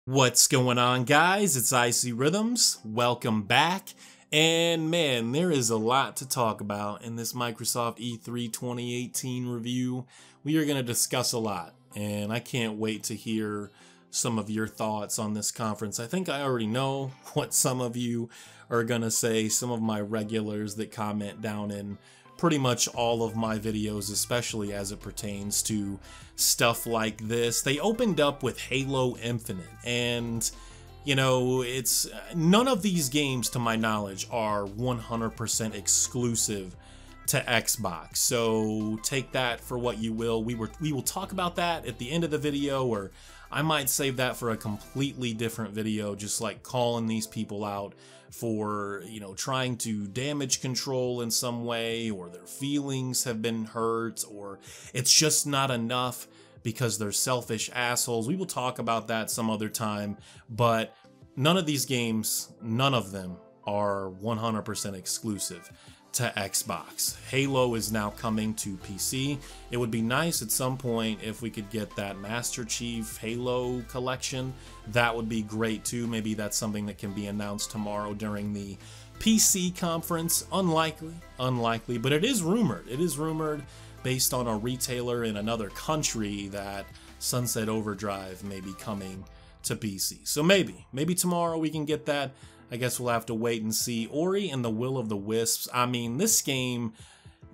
What's going on, guys? It's IcyRhythms. Welcome back. And man, there is a lot to talk about in this Microsoft E3 2018 review. We are going to discuss a lot, and I can't wait to hear some of your thoughts on this conference. I think I already know what some of you are going to say, some of my regulars that comment down in pretty much all of my videos, especially as it pertains to stuff like this. They opened up with Halo Infinite, and you know, it's none of these games, to my knowledge, are 100% exclusive to Xbox. So take that for what you will. We will talk about that at the end of the video, or I might save that for a completely different video, just like calling these people out for, you know, trying to damage control in some way, or their feelings have been hurt, or it's just not enough because they're selfish assholes. We will talk about that some other time, but none of these games, none of them are 100% exclusive to Xbox. Halo is now coming to PC. It would be nice at some point if we could get that Master Chief Halo collection. That would be great too. Maybe that's something that can be announced tomorrow during the PC conference. Unlikely, but it is rumored. It is rumored based on a retailer in another country that Sunset Overdrive may be coming to PC. So maybe tomorrow we can get that. I guess we'll have to wait and see. Ori and the Will of the Wisps. I mean, this game,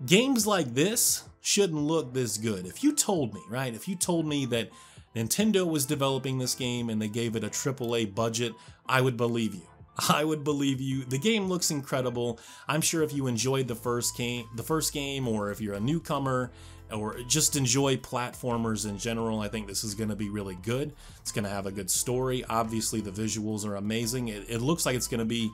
games like this shouldn't look this good. If you told me, right? If you told me that Nintendo was developing this game and they gave it a AAA budget, I would believe you. I would believe you. The game looks incredible. I'm sure if you enjoyed the first game, or if you're a newcomer, or just enjoy platformers in general, I think this is going to be really good. It's going to have a good story. Obviously, the visuals are amazing. It looks like it's going to be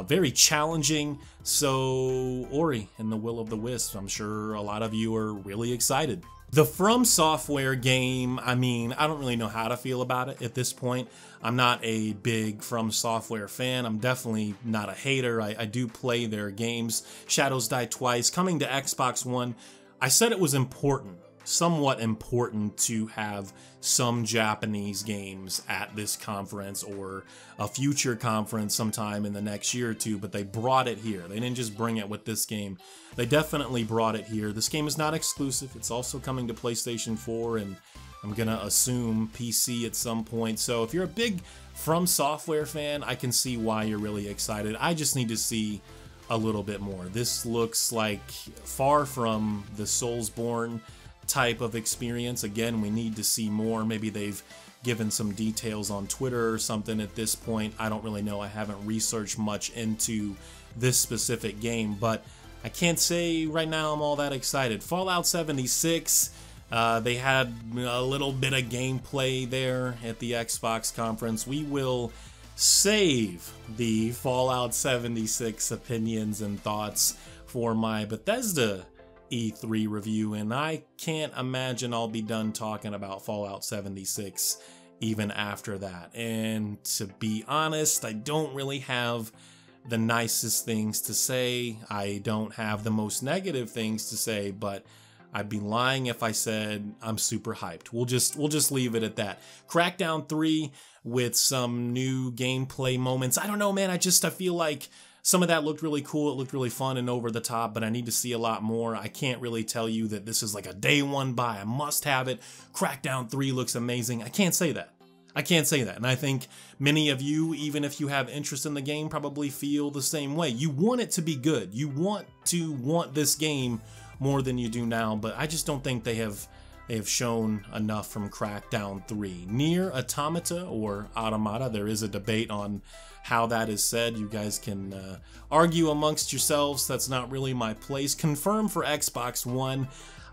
very challenging. So, Ori and the Will of the Wisps, I'm sure a lot of you are really excited. The From Software game, I mean, I don't really know how to feel about it at this point. I'm not a big From Software fan. I'm definitely not a hater. I do play their games. Shadows Die Twice, coming to Xbox One. I said it was important, somewhat important, to have some Japanese games at this conference or a future conference sometime in the next year or two, but they brought it here. They didn't just bring it with this game. They definitely brought it here. This game is not exclusive. It's also coming to PlayStation 4, and I'm gonna assume PC at some point. So if you're a big From Software fan, I can see why you're really excited. I just need to see a little bit more. This looks like far from the Soulsborne type of experience. Again, we need to see more. Maybe they've given some details on Twitter or something at this point. I don't really know. I haven't researched much into this specific game, but I can't say right now I'm all that excited. Fallout 76, they had a little bit of gameplay there at the Xbox conference. We will save the Fallout 76 opinions and thoughts for my Bethesda E3 review, and I can't imagine I'll be done talking about Fallout 76 even after that. And to be honest, I don't really have the nicest things to say. I don't have the most negative things to say, but I'd be lying if I said I'm super hyped. We'll just leave it at that. Crackdown 3 with some new gameplay moments. I don't know, man. I feel like some of that looked really cool. It looked really fun and over the top, but I need to see a lot more. I can't really tell you that this is like a day one buy. I must have it. Crackdown 3 looks amazing. I can't say that. I can't say that. And I think many of you, even if you have interest in the game, probably feel the same way. You want it to be good. You want this game more than you do now, but I just don't think they have shown enough from Crackdown 3. Nier Automata, or Automata, there is a debate on how that is said. You guys can argue amongst yourselves. That's not really my place. Confirmed for Xbox One.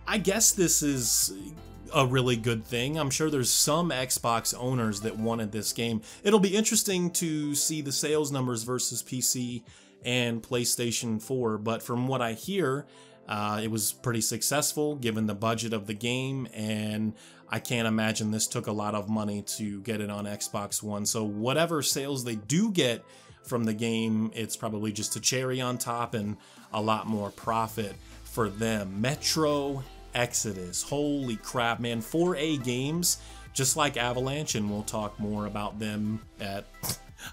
I guess this is a really good thing. I'm sure there's some Xbox owners that wanted this game. It'll be interesting to see the sales numbers versus PC and PlayStation 4, but from what I hear, it was pretty successful given the budget of the game, and I can't imagine this took a lot of money to get it on Xbox One. So whatever sales they do get from the game, it's probably just a cherry on top and a lot more profit for them. Metro Exodus, holy crap, man. 4A Games just like Avalanche, and we'll talk more about them at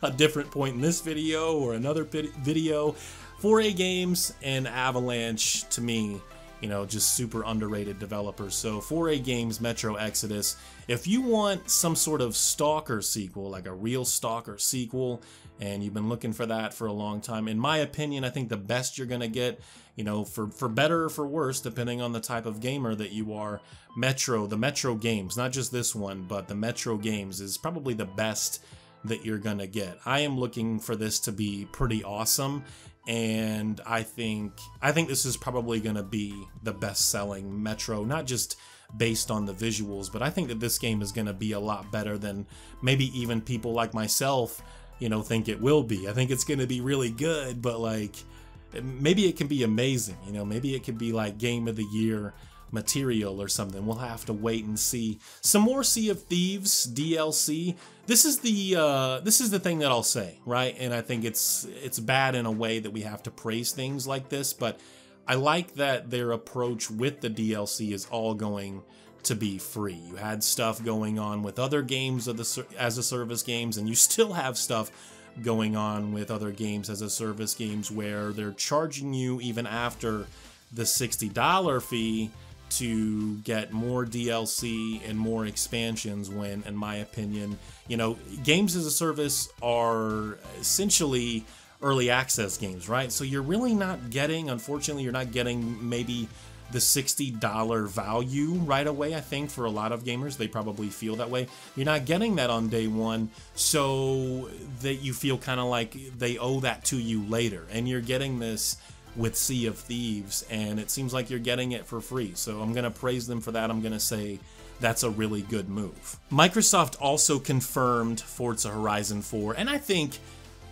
a different point in this video or another video. 4A Games and Avalanche, to me, you know, just super underrated developers. So 4A Games, Metro Exodus. If you want some sort of Stalker sequel, like a real Stalker sequel, and you've been looking for that for a long time, in my opinion, I think the best you're gonna get, you know, for better or for worse, depending on the type of gamer that you are, the Metro games, not just this one, but the Metro games is probably the best that you're gonna get. I am looking for this to be pretty awesome, and I think this is probably gonna be the best-selling Metro, not just based on the visuals, but I think that this game is gonna be a lot better than maybe even people like myself, you know, think it will be. I think it's gonna be really good, but like, maybe it can be amazing, you know, maybe it could be like Game of the Year material or something. We'll have to wait and see. Some more Sea of Thieves DLC. This is the thing that I'll say, right? And I think it's bad in a way that we have to praise things like this, but I like that their approach with the DLC is all going to be free. You had stuff going on with other games of the as a service games, and you still have stuff going on with other games as a service games where they're charging you even after the $60 fee to get more DLC and more expansions, when, in my opinion, you know, games as a service are essentially early access games, right? So you're really not getting, unfortunately, you're not getting maybe the $60 value right away. I think for a lot of gamers, they probably feel that way. You're not getting that on day one, so that you feel kind of like they owe that to you later. And you're getting this with Sea of Thieves, and it seems like you're getting it for free. So I'm gonna praise them for that. I'm gonna say that's a really good move. Microsoft also confirmed Forza Horizon 4, and I think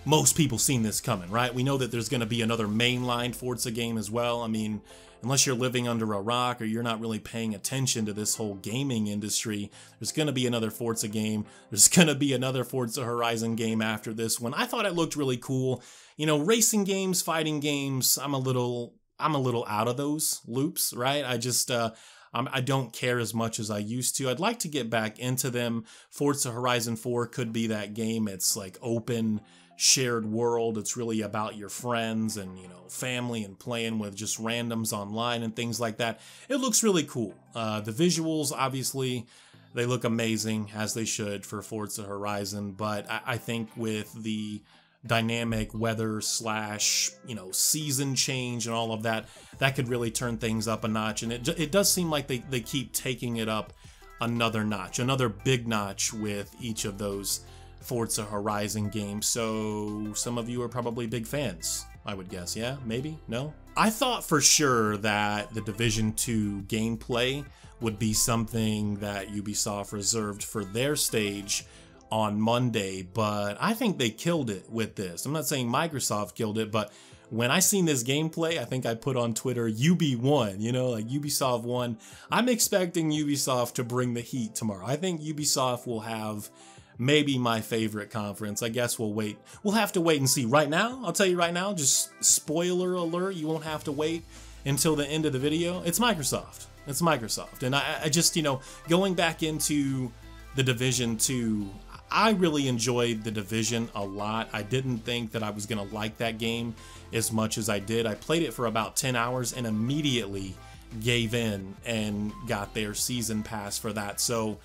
most people seen this coming, right? We know that there's gonna be another mainline Forza game as well. I mean, unless you're living under a rock or you're not really paying attention to this whole gaming industry, there's going to be another Forza game. There's going to be another Forza Horizon game after this one. I thought it looked really cool. You know, racing games, fighting games, I'm a little out of those loops, right? I don't care as much as I used to. I'd like to get back into them. Forza Horizon 4 could be that game. It's like open, shared world. It's really about your friends and, you know, family and playing with just randoms online and things like that. It looks really cool. The visuals, obviously, they look amazing, as they should for Forza Horizon, but I think with the dynamic weather slash, you know, season change and all of that, that could really turn things up a notch. And it does seem like they keep taking it up another notch, another big notch with each of those Forza Horizon games. So some of you are probably big fans, I would guess. Yeah, maybe, no? I thought for sure that the Division 2 gameplay would be something that Ubisoft reserved for their stage on Monday, but I think they killed it with this. I'm not saying Microsoft killed it, but when I seen this gameplay, I think I put on Twitter, UB won, you know, like Ubisoft won. I'm expecting Ubisoft to bring the heat tomorrow. I think Ubisoft will have maybe my favorite conference. I guess we'll wait. We'll have to wait and see. Right now, I'll tell you right now, just spoiler alert, you won't have to wait until the end of the video. It's Microsoft. It's Microsoft. And I just, you know, going back into the Division 2, I really enjoyed the Division a lot. I didn't think that I was going to like that game as much as I did. I played it for about 10 hours and immediately gave in and got their season pass for that. So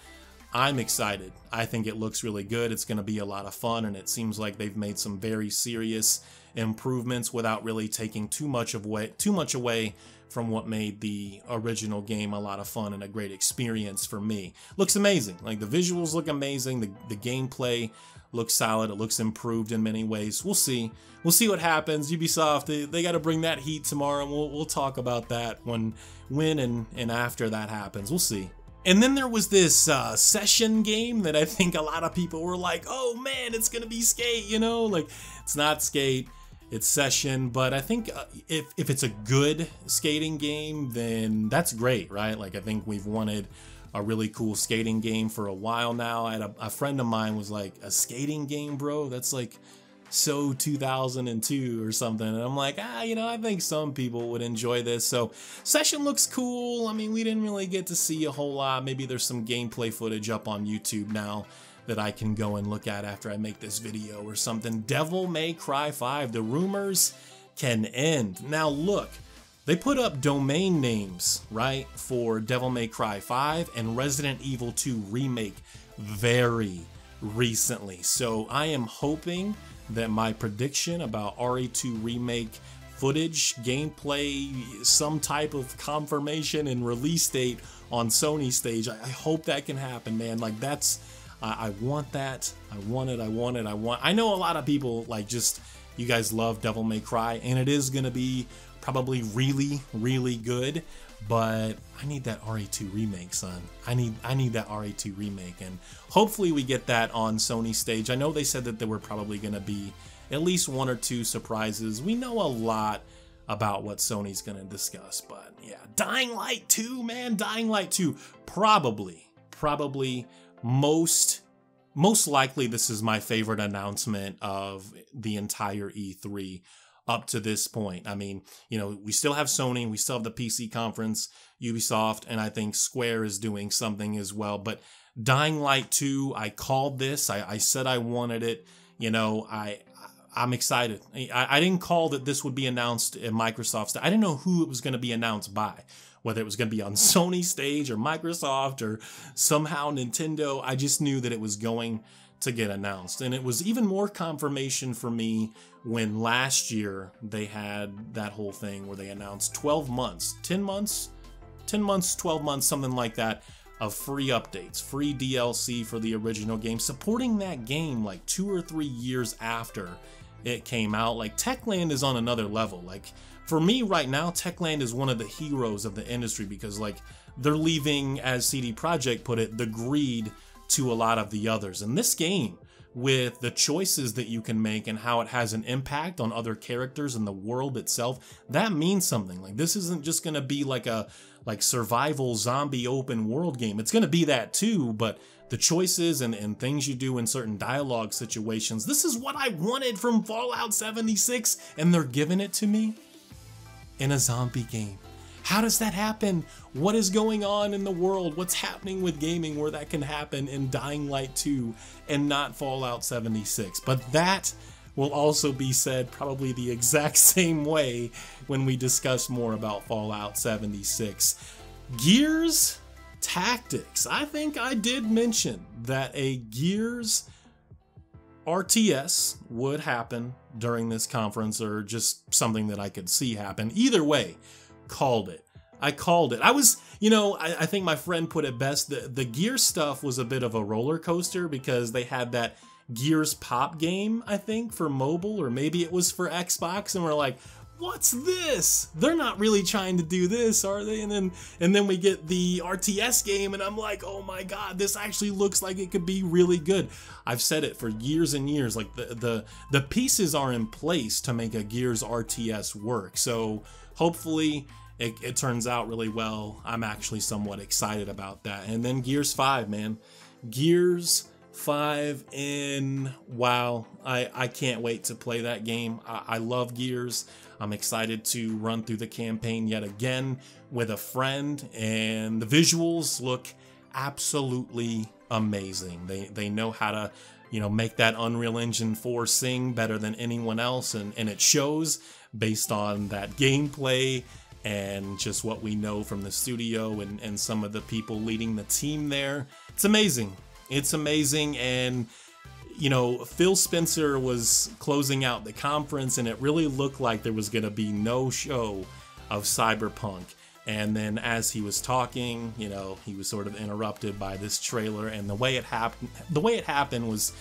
I'm excited. I think it looks really good. It's going to be a lot of fun, and it seems like they've made some very serious improvements without really taking too much away from what made the original game a lot of fun and a great experience for me. Looks amazing. Like, the visuals look amazing. The gameplay looks solid. It looks improved in many ways. We'll see. We'll see what happens. Ubisoft, they got to bring that heat tomorrow, and we'll talk about that when and after that happens. We'll see. And then there was this session game that I think a lot of people were like, oh man, it's gonna be Skate, you know? Like, it's not Skate, it's Session. But I think if it's a good skating game, then that's great, right? Like, I think we've wanted a really cool skating game for a while now. I had a friend of mine was like, a skating game, bro? That's like so 2002 or something. And I'm like, you know, I think some people would enjoy this. So session looks cool. I mean, we didn't really get to see a whole lot. Maybe there's some gameplay footage up on YouTube now that I can go and look at after I make this video or something. Devil May Cry 5, the rumors can end. Now look, they put up domain names, right, for Devil May Cry 5 and Resident Evil 2 Remake very recently. So I am hoping that my prediction about RE2 Remake footage, gameplay, some type of confirmation and release date on Sony stage, I hope that can happen, man. Like that's, I want that. I want it. I know a lot of people like just, you guys love Devil May Cry, and it is going to be probably really, really good, but I need that RE2 remake, son. I need that RE2 remake, and hopefully we get that on Sony stage. I know they said that there were probably going to be at least 1 or 2 surprises. We know a lot about what Sony's going to discuss, but yeah, Dying Light 2, man, Dying Light 2, probably most likely this is my favorite announcement of the entire E3 up to this point. I mean, you know, we still have Sony, we still have the PC conference, Ubisoft, and I think Square is doing something as well. But Dying Light 2, I called this. I said I wanted it. You know, I'm excited. I didn't call that this would be announced at Microsoft's. I didn't know who it was going to be announced by, whether it was going to be on Sony stage or Microsoft or somehow Nintendo. I just knew that it was going to get announced. And it was even more confirmation for me when last year they had that whole thing where they announced 12 months, 10 months, 12 months, something like that, of free updates, free DLC for the original game, supporting that game like 2 or 3 years after it came out. Like Techland is on another level. Like for me right now, Techland is one of the heroes of the industry because like they're leaving, as CD Projekt put it, the greed to a lot of the others. And this game, with the choices that you can make and how it has an impact on other characters and the world itself, that means something. Like this isn't just going to be like a survival zombie open world game. It's going to be that too, but the choices and things you do in certain dialogue situations, this is what I wanted from Fallout 76, and they're giving it to me in a zombie game. How does that happen? What is going on in the world? What's happening with gaming where that can happen in Dying Light 2 and not Fallout 76? But that will also be said probably the exact same way when we discuss more about Fallout 76. Gears Tactics. I think I did mention that a Gears RTS would happen during this conference, or just something that I could see happen. Either way, called it. I called it. I was, you know, I think my friend put it best. The Gears stuff was a bit of a roller coaster because they had that Gears Pop game, I think, for mobile, or maybe it was for Xbox, and we're like, what's this? They're not really trying to do this, are they? And then we get the RTS game, and I'm like, oh my god, this actually looks like it could be really good. I've said it for years and years, like the pieces are in place to make a Gears RTS work. So hopefully it turns out really well. I'm actually somewhat excited about that. And then Gears 5, man. Gears 5, and wow, I can't wait to play that game. I love Gears. I'm excited to run through the campaign yet again with a friend, and the visuals look absolutely amazing. They know how to, you know, make that Unreal Engine 4 sing better than anyone else, and it shows based on that gameplay and just what we know from the studio and some of the people leading the team there. It's amazing. It's amazing. And you know, Phil Spencer was closing out the conference, and it really looked like there was going to be no show of Cyberpunk. And then as he was talking, you know, he was sort of interrupted by this trailer, and the way it happened was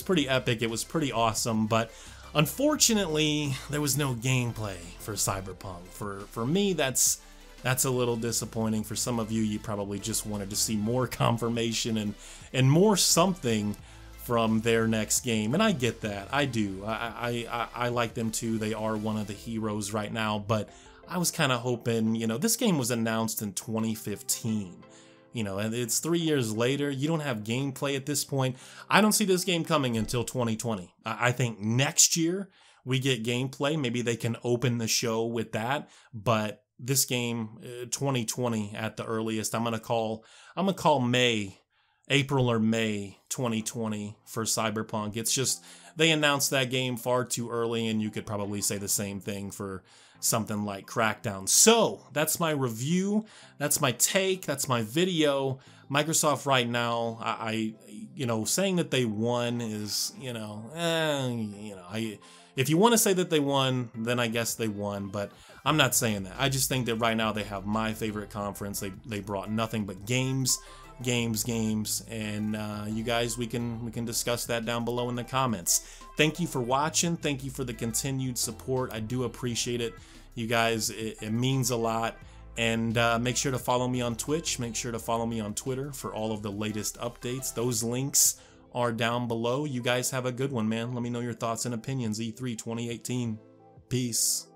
pretty epic. It was pretty awesome, but unfortunately, there was no gameplay for Cyberpunk. For me, that's a little disappointing. For some of you, you probably just wanted to see more confirmation and more something from their next game, and I get that. I do. I like them too. They are one of the heroes right now, but I was kind of hoping, you know, this game was announced in 2015. You know, and it's 3 years later. You don't have gameplay at this point. I don't see this game coming until 2020. I think next year we get gameplay. Maybe they can open the show with that. But this game, 2020 at the earliest. I'm gonna call April or May 2020 for Cyberpunk. It's just they announced that game far too early, and you could probably say the same thing for something like Crackdown. So that's my review. That's my take. That's my video. Microsoft right now, saying that they won is, if you want to say that they won, then I guess they won, but I'm not saying that. I just think that right now they have my favorite conference. They brought nothing but games, and you guys, we can discuss that down below in the comments. Thank you for watching. Thank you for the continued support. I do appreciate it, you guys. It means a lot. And make sure to follow me on Twitch. Make sure to follow me on Twitter for all of the latest updates. Those links are down below. You guys have a good one, man. Let me know your thoughts and opinions. E3 2018. Peace.